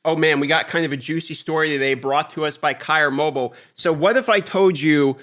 Oh man, we got kind of a juicy story today brought to us by Kire Mobile. So what if I told you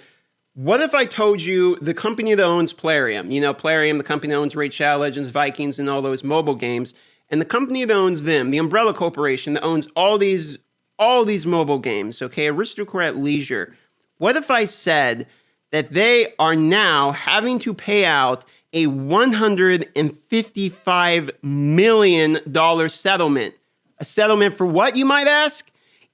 the company that owns Plarium, Plarium, the company that owns Raid Shadow Legends, Vikings, and all those mobile games, and the company that owns them, the umbrella corporation that owns all these mobile games, okay, Aristocrat Leisure. What if I said that they are now having to pay out a $155 million settlement? A settlement for what, you might ask?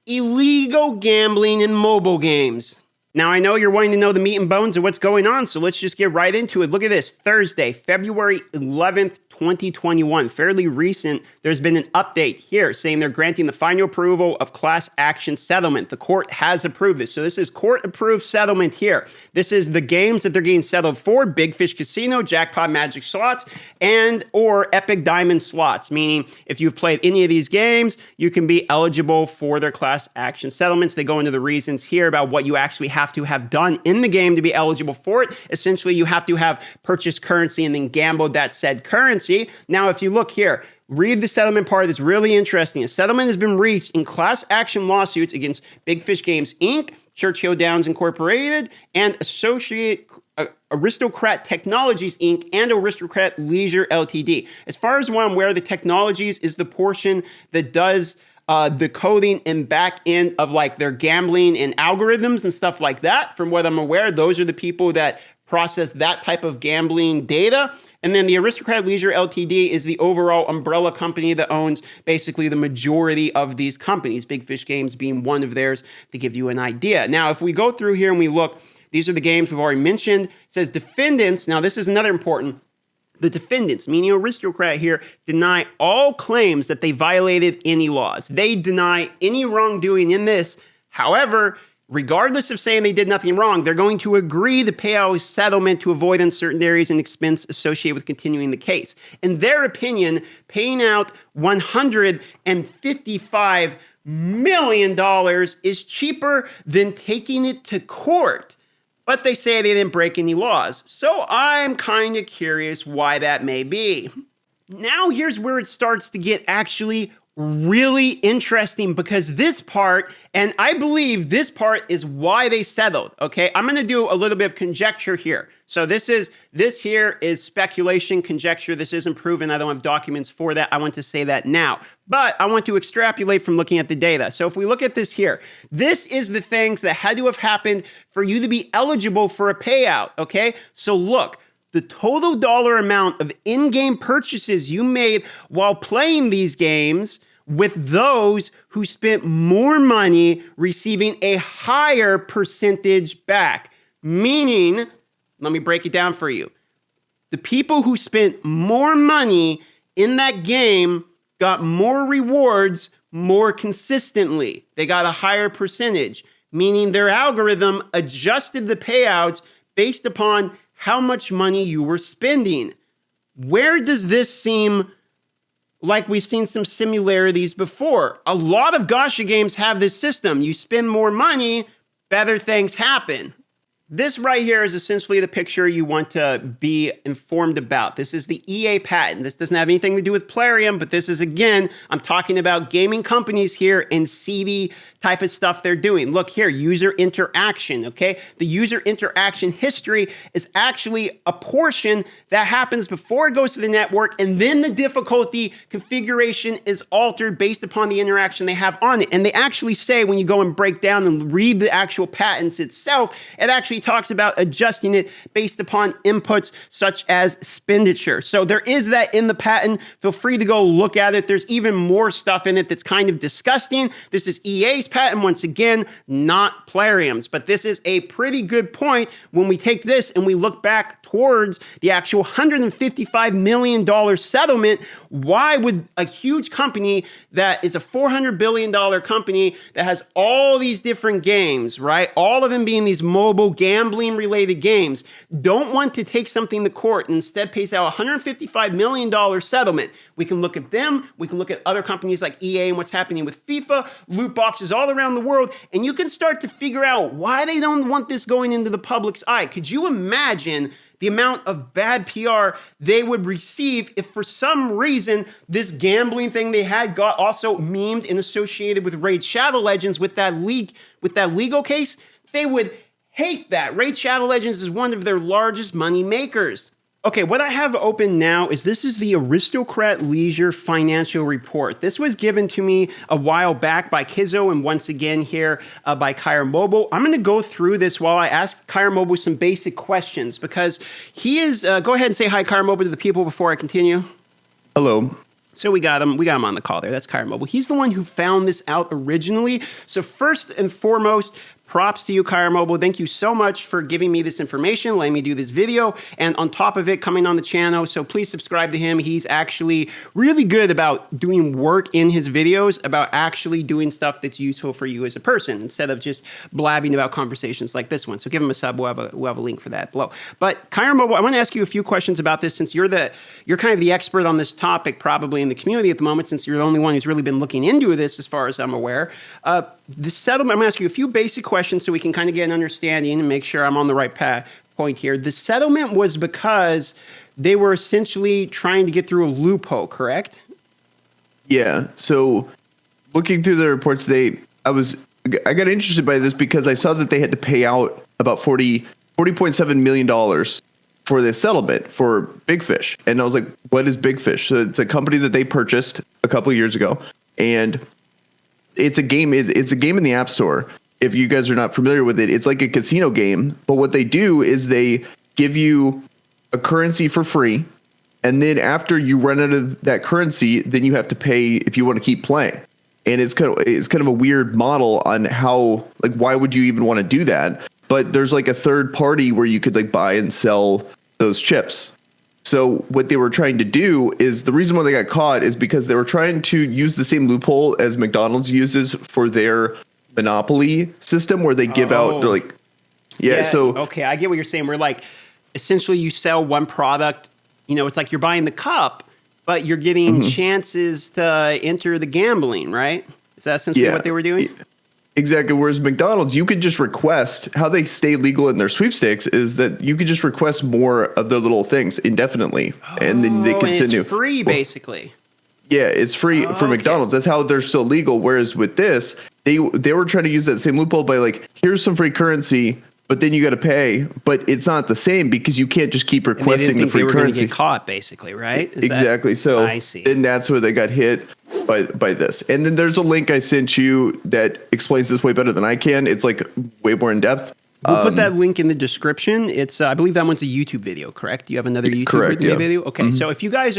Illegal gambling in mobile games. Now, I know you're wanting to know the meat and bones of what's going on, so let's just get right into it. Look at this. Thursday, February 11th, 2021. Fairly recent. There's been an update here saying they're granting the final approval of class action settlement. The court has approved this. So this is court-approved settlement here. This is the games that they're getting settled for: Big Fish Casino, Jackpot Magic Slots, and or Epic Diamond Slots, meaning if you've played any of these games, you can be eligible for their class action settlements. They go into the reasons here about what you actually have to have done in the game to be eligible for it. Essentially, you have to have purchased currency and then gambled that said currency. Now, if you look here, read the settlement part. It's really interesting. A settlement has been reached in class action lawsuits against Big Fish Games, Inc., Churchill Downs Incorporated, and Aristocrat Technologies, Inc., and Aristocrat Leisure Ltd. As far as what I'm aware, the Technologies is the portion that does the coding and back end of like their gambling and algorithms and stuff like that. From what I'm aware, those are the people that process that type of gambling data. And then the Aristocrat Leisure Ltd. Is the overall umbrella company that owns basically the majority of these companies, Big Fish Games being one of theirs, to give you an idea. Now, if we go through here and we look, these are the games we've already mentioned. It says defendants. Now, this is another important. The defendants, meaning Aristocrat here, deny all claims that they violated any laws. They deny any wrongdoing in this. However, regardless of saying they did nothing wrong, they're going to agree to pay out a settlement to avoid uncertainties and expense associated with continuing the case. In their opinion, paying out $155 million is cheaper than taking it to court. But they say they didn't break any laws. So I'm kind of curious why that may be. Now here's where it starts to get actually really interesting, because this part, and I believe this part is why they settled, okay? I'm going to do a little bit of conjecture here. So this here is speculation, conjecture. This isn't proven. I don't have documents for that. I want to say that now. But I want to extrapolate from looking at the data. So if we look at this here, this is the things that had to have happened for you to be eligible for a payout, okay? So look, the total dollar amount of in-game purchases you made while playing these games, with those who spent more money receiving a higher percentage back. Meaning, let me break it down for you. The people who spent more money in that game got more rewards more consistently. They got a higher percentage, meaning their algorithm adjusted the payouts based upon how much money you were spending. Where does this seem like we've seen some similarities before? A lot of gacha games have this system. You spend more money, better things happen. This right here is essentially the picture you want to be informed about. This is the EA patent. This doesn't have anything to do with Plarium, but this is, again, I'm talking about gaming companies here and seedy type of stuff they're doing. Look here, user interaction, okay? The user interaction history is actually a portion that happens before it goes to the network, and then the difficulty configuration is altered based upon the interaction they have on it. And they actually say, when you go and break down and read the actual patents itself, it actually talks about adjusting it based upon inputs such as expenditure. So there is that in the patent. Feel free to go look at it. There's even more stuff in it that's kind of disgusting. This is EA's patent, once again, not Plarium's. But this is a pretty good point when we take this and we look back towards the actual $155 million settlement. Why would a huge company that is a $400 billion company that has all these different games, right? All of them being these mobile gambling related games, don't want to take something to court and instead pays out a $155 million settlement? We can look at them. We can look at other companies like EA and what's happening with FIFA, loot boxes all around the world, and you can start to figure out why they don't want this going into the public's eye. Could you imagine the amount of bad PR they would receive if for some reason this gambling thing they had got also memed and associated with Raid Shadow Legends with that legal case. They would hate that. Raid Shadow Legends is one of their largest money makers. Okay, what I have open now is this is the Aristocrat Leisure Financial Report. This was given to me a while back by Kizzo and once again here by Kire Mobile. I'm going to go through this while I ask Kire Mobile some basic questions because he is, go ahead and say hi, Kire Mobile, to the people before I continue. Hello. So we got him on the call there. That's Kire Mobile. He's the one who found this out originally. So first and foremost, props to you, Kire Mobile. Thank you so much for giving me this information, letting me do this video, and on top of it, coming on the channel. So please subscribe to him. He's actually really good about doing work in his videos, about actually doing stuff that's useful for you as a person, instead of just blabbing about conversations like this one. So give him a sub. We'll have a link for that below. But Kire Mobile, I want to ask you a few questions about this, since you're kind of the expert on this topic, probably in the community at the moment, since you're the only one who's really been looking into this, as far as I'm aware. The settlement, I'm going to ask you a few basic questions so we can kind of get an understanding and make sure I'm on the right point here. The settlement was because they were essentially trying to get through a loophole, correct? Yeah. So looking through the reports, I got interested by this because I saw that they had to pay out about $40.7 million for this settlement for Big Fish. And I was like, what is Big Fish? So it's a company that they purchased a couple of years ago, and it's a game in the App Store. If you guys are not familiar with it, it's like a casino game. But what they do is they give you a currency for free. And then after you run out of that currency, then you have to pay if you want to keep playing. And it's kind of a weird model on how, like, why would you even want to do that? But there's like a third party where you could like buy and sell those chips. So what they were trying to do is, the reason why they got caught is because they were trying to use the same loophole as McDonald's uses for their monopoly system, where they give out like, yeah. So okay, I get what you're saying. We're like, essentially you sell one product, it's like you're buying the cup, but you're getting chances to enter the gambling, right? Is that essentially what they were doing? Exactly. Whereas McDonald's, you could just request, how they stay legal in their sweepstakes is that you could just request more of their little things indefinitely, and then they can send you free, basically. Yeah, it's free for McDonald's. That's how they're still legal. Whereas with this, they were trying to use that same loophole by like, here's some free currency, but then you got to pay. But it's not the same because you can't just keep requesting the free currency. Get caught, basically, right? Exactly. So I see. Then that's where they got hit by this. And then there's a link I sent you that explains this way better than I can. It's like way more in depth. We'll put that link in the description. It's I believe that one's a YouTube video, correct? Do you have another YouTube video? Okay, so if you guys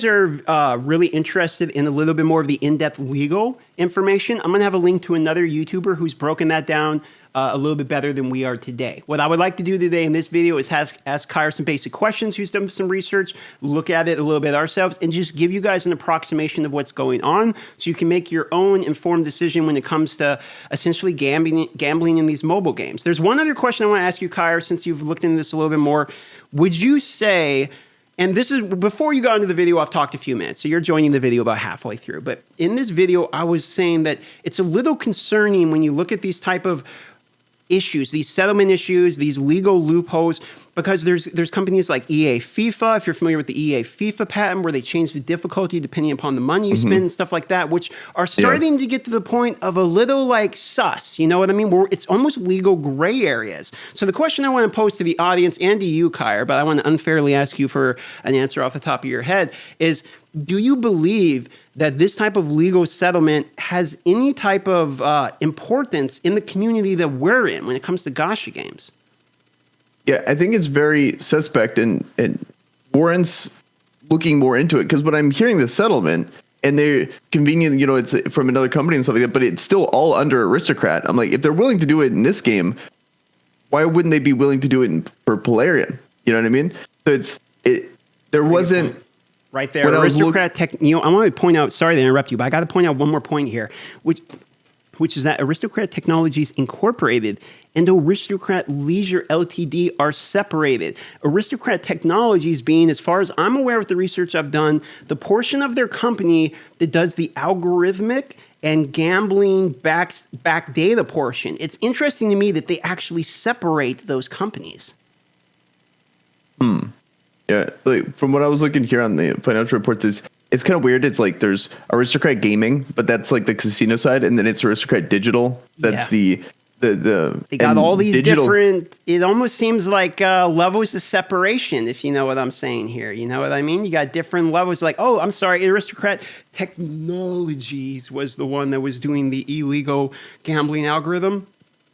are really interested in a little bit more of the in-depth legal information, I'm gonna have a link to another YouTuber who's broken that down a little bit better than we are today. What I would like to do today in this video is ask Kire some basic questions, who's done some research, look at it a little bit ourselves, and just give you guys an approximation of what's going on so you can make your own informed decision when it comes to essentially gambling in these mobile games. There's one other question I want to ask you, Kire, since you've looked into this a little bit more. Would you say, and this is before you got into the video, I've talked a few minutes, so you're joining the video about halfway through, but in this video, I was saying that it's a little concerning when you look at these type of issues, these settlement issues, these legal loopholes, because there's companies like EA FIFA, if you're familiar with the EA FIFA patent, where they change the difficulty depending upon the money you spend and stuff like that, which are starting to get to the point of a little like sus, you know what I mean? Where it's almost legal gray areas. So the question I want to pose to the audience and to you, Kire, but I want to unfairly ask you for an answer off the top of your head, is do you believe that this type of legal settlement has any type of importance in the community that we're in when it comes to gacha games? Yeah, I think it's very suspect and warrants looking more into it, because when I'm hearing the settlement and they're convenient, it's from another company and stuff like that, but it's still all under Aristocrat. I'm like, if they're willing to do it in this game, why wouldn't they be willing to do it for Plarium? You know what I mean? So there wasn't... Right there, Aristocrat Tech. I want to point out. Sorry to interrupt you, but I got to point out one more point here, which is that Aristocrat Technologies Incorporated and Aristocrat Leisure Ltd are separated. Aristocrat Technologies being, as far as I'm aware with the research I've done, the portion of their company that does the algorithmic and gambling back data portion. It's interesting to me that they actually separate those companies. Yeah, like from what I was looking here on the financial reports, it's kind of weird. It's like there's Aristocrat Gaming, but that's like the casino side, and then it's Aristocrat Digital. That's the They got all these different. It almost seems like levels of separation, if you know what I'm saying here. You know what I mean? You got different levels. Like, oh, I'm sorry, Aristocrat Technologies was the one that was doing the illegal gambling algorithm.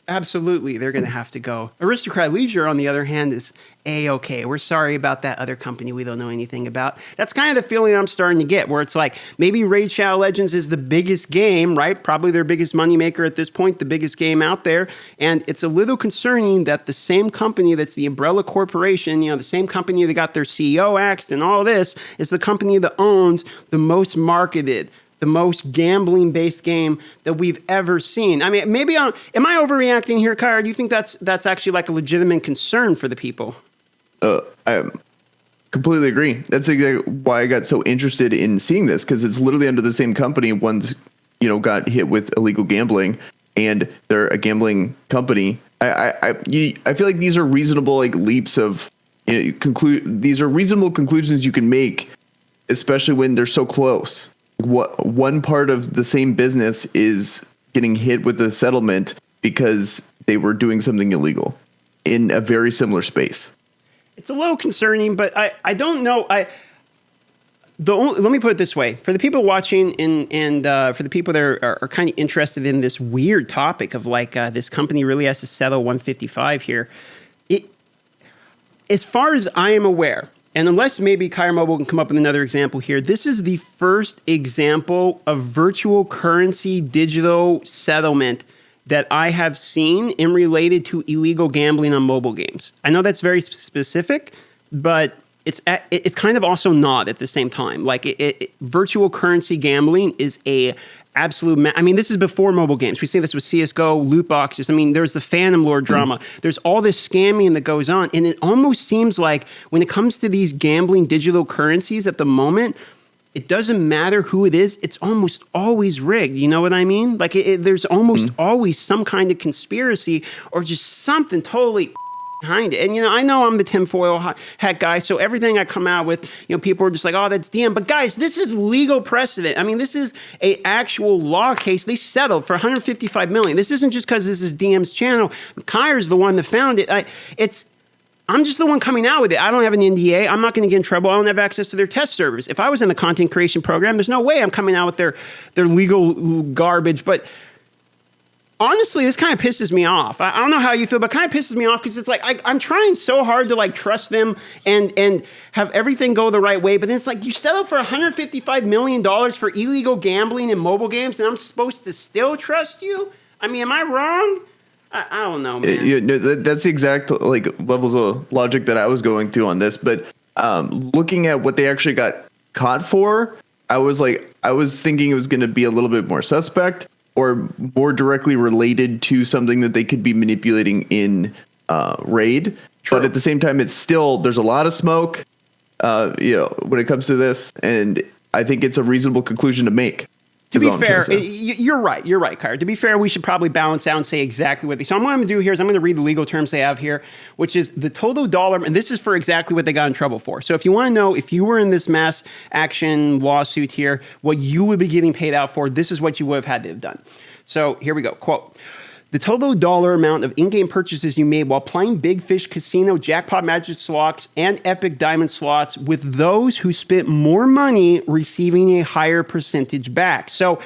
Absolutely, they're going to have to go. Aristocrat Leisure, on the other hand, is A-okay. We're sorry about that other company we don't know anything about. That's kind of the feeling I'm starting to get, where it's like maybe Raid Shadow Legends is the biggest game, right? Probably their biggest moneymaker at this point, the biggest game out there. And it's a little concerning that the same company that's the umbrella corporation, the same company that got their CEO axed and all this, is the company that owns the most marketed, the most gambling-based game that we've ever seen. I mean, maybe am I overreacting here, Kire? Do you think that's actually like a legitimate concern for the people? I completely agree. That's exactly why I got so interested in seeing this, because it's literally under the same company. One's, got hit with illegal gambling, and they're a gambling company. I feel like these are reasonable leaps of these are reasonable conclusions you can make, especially when they're so close. What one part of the same business is getting hit with a settlement because they were doing something illegal in a very similar space. It's a little concerning, but I don't know. Let me put it this way: for the people watching and for the people that are kind of interested in this weird topic of this company really has to settle 155 here. As far as I am aware. And unless maybe Kire Mobile can come up with another example here, this is the first example of virtual currency digital settlement that I have seen in related to illegal gambling on mobile games. I know that's very specific, but it's kind of also not at the same time. Virtual currency gambling is a absolute. I mean, this is before mobile games. We see this with CS:GO, loot boxes. I mean, there's the Phantom Lord drama. There's all this scamming that goes on, and it almost seems like when it comes to these gambling digital currencies at the moment, it doesn't matter who it is. It's almost always rigged. You know what I mean? There's almost always some kind of conspiracy or just something totally behind it. And, I know I'm the tinfoil hat guy, so everything I come out with, people are just like, oh, that's DM. But guys, this is legal precedent. I mean, this is a actual law case. They settled for $155 million. This isn't just because this is DM's channel. Kire's the one that found it. I'm just the one coming out with it. I don't have an NDA. I'm not going to get in trouble. I don't have access to their test servers. If I was in the content creation program, there's no way I'm coming out with their legal garbage. But honestly, this kind of pisses me off. I don't know how you feel, but it kind of pisses me off because it's like I'm trying so hard to trust them and have everything go the right way. But then it's like you settle for $155 million for illegal gambling in mobile games, and I'm supposed to still trust you? I mean, am I wrong? I don't know, man. That's the exact levels of logic that I was going through on this. But looking at what they actually got caught for, I was thinking it was going to be a little bit more suspect, or more directly related to something that they could be manipulating in Raid. True. But at the same time, there's a lot of smoke, when it comes to this, and I think it's a reasonable conclusion to make. To be fair, you're right, Kire. To be fair, we should probably balance out and say exactly what they. So what I'm going to do here is I'm going to read the legal terms they have here, which is the total dollar, and this is for exactly what they got in trouble for. So if you want to know, if you were in this mass action lawsuit here, what you would be getting paid out for, this is what you would have had to have done. So here we go. Quote. The total dollar amount of in-game purchases you made while playing Big Fish Casino, Jackpot Magic Slots, and Epic Diamond Slots with those who spent more money receiving a higher percentage back. So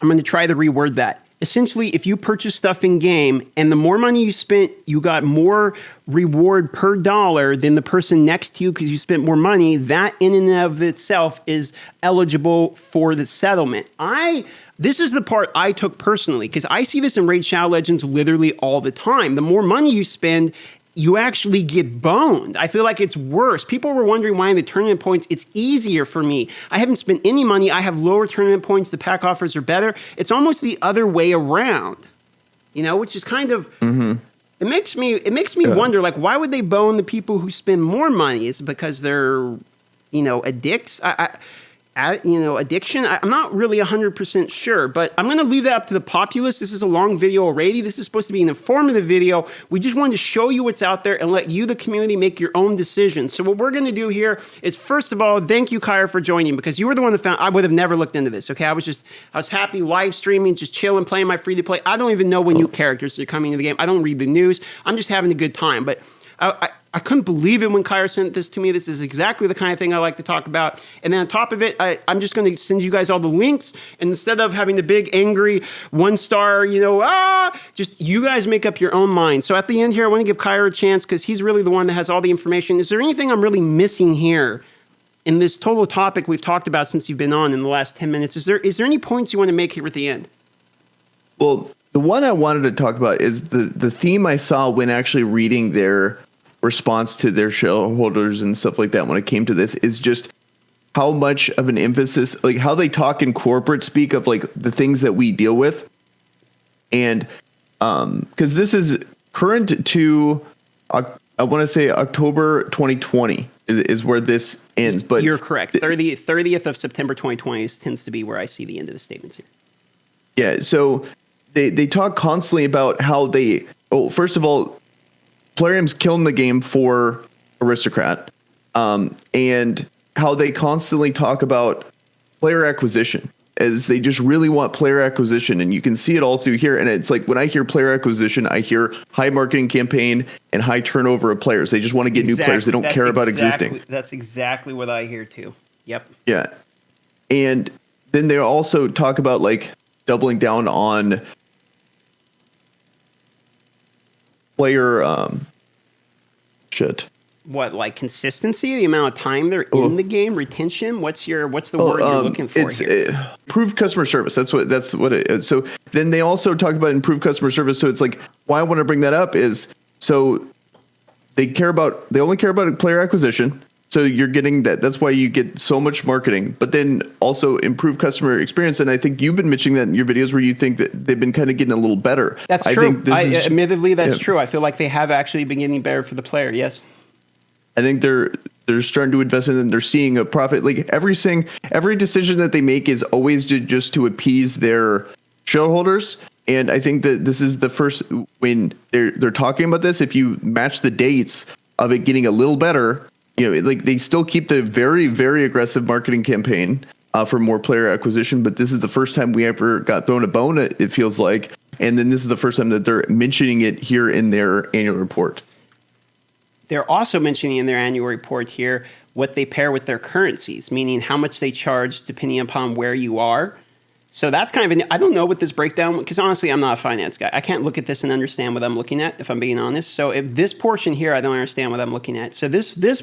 I'm going to try to reword that. Essentially, if you purchase stuff in-game and the more money you spent, you got more reward per dollar than the person next to you because you spent more money, that in and of itself is eligible for the settlement. This is the part I took personally because I see this in Raid Shadow Legends literally all the time. The more money you spend, you actually get boned. I feel like it's worse. People were wondering why in the tournament points, it's easier for me. I haven't spent any money. I have lower tournament points. The pack offers are better. It's almost the other way around, which is kind of, it makes me wonder, why would they bone the people who spend more money? Is it because they're, addicts? addiction. I'm not really 100% sure, but I'm going to leave that up to the populace. This is a long video already. This is supposed to be an informative video. We just wanted to show you what's out there and let you, the community, make your own decisions. So what we're going to do here is, first of all, thank you, Kire, for joining, because you were the one that found. I would have never looked into this. Okay, I was happy live streaming, just chilling, playing my free to play. I don't even know when new characters are coming into the game. I don't read the news. I'm just having a good time, but I couldn't believe it when Kire sent this to me. This is exactly the kind of thing I like to talk about. And then on top of it, I'm just going to send you guys all the links. And instead of having the big, angry, one-star, just you guys make up your own mind. So at the end here, I want to give Kire a chance because he's really the one that has all the information. Is there anything I'm really missing here in this total topic we've talked about since you've been on in the last 10 minutes? Is there any points you want to make here at the end? Well, the one I wanted to talk about is the theme I saw when actually reading their response to their shareholders and stuff like that when it came to this is just how much of an emphasis, like how they talk in corporate speak of like the things that we deal with. And because this is current to, I want to say October 2020 is where this ends. But you're correct. 30th of September 2020 tends to be where I see the end of the statements here. Yeah. So they talk constantly about how first of all, Plarium's killing the game for Aristocrat, and how they constantly talk about player acquisition, as they just really want player acquisition, and you can see it all through here. And it's like when I hear player acquisition, I hear high marketing campaign and high turnover of players. They just want to get new players. They don't care about existing. That's exactly what I hear too. Yep. Yeah, and then they also talk about like doubling down on player What, like consistency, the amount of time they're in the game, retention? What's the word you're looking for? It's here? Improved customer service. That's what it is. So then they also talk about improved customer service. So it's like, why I want to bring that up is so they only care about player acquisition. So you're getting that. That's why you get so much marketing, but then also improve customer experience. And I think you've been mentioning that in your videos where you think that they've been kind of getting a little better. That's true. Admittedly, that's true. I feel like they have actually been getting better for the player. Yes. I think they're starting to invest in it and they're seeing a profit. Like every decision that they make is always just to appease their shareholders. And I think that this is the first when they're talking about this. If you match the dates of it getting a little better, like they still keep the very, very aggressive marketing campaign for more player acquisition. But this is the first time we ever got thrown a bone, it feels like. And then this is the first time that they're mentioning it here in their annual report. They're also mentioning in their annual report here what they pair with their currencies, meaning how much they charge depending upon where you are. So that's kind of I don't know what this breakdown, because honestly, I'm not a finance guy. I can't look at this and understand what I'm looking at, if I'm being honest. So if this portion here, I don't understand what I'm looking at. So this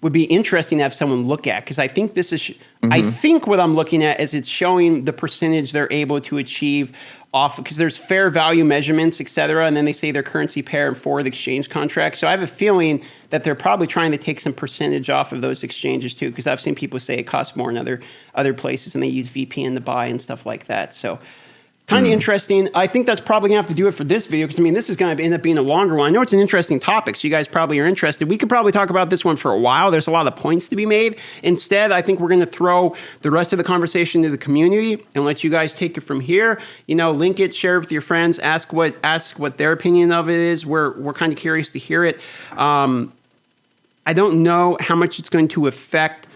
would be interesting to have someone look at, because I think this is, I think what I'm looking at is it's showing the percentage they're able to achieve off, because there's fair value measurements, et cetera, and then they say their currency pair and forward exchange contracts. So I have a feeling that they're probably trying to take some percentage off of those exchanges too, because I've seen people say it costs more in other places, and they use VPN to buy and stuff like that. So kind of interesting. I think that's probably going to have to do it for this video, because, this is going to end up being a longer one. I know it's an interesting topic, so you guys probably are interested. We could probably talk about this one for a while. There's a lot of points to be made. Instead, I think we're going to throw the rest of the conversation to the community and let you guys take it from here. Link it, share it with your friends, ask what their opinion of it is. We're kind of curious to hear it. I don't know how much it's going to affect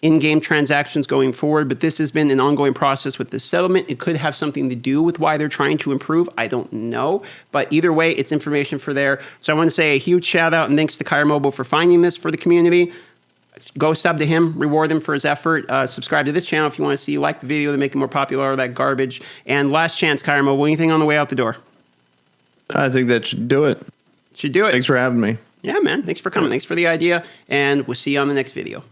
in-game transactions going forward, but this has been an ongoing process with this settlement. It could have something to do with why they're trying to improve. I don't know, but either way, it's information for there. So I want to say a huge shout out and thanks to Kire Mobile for finding this for the community. Go sub to him, reward him for his effort. Subscribe to this channel if you want to see, like the video to make it more popular, all that garbage. And last chance, Kire Mobile, anything on the way out the door? I think that should do it. Should do it. Thanks for having me. Yeah, man. Thanks for coming. Thanks for the idea. And we'll see you on the next video.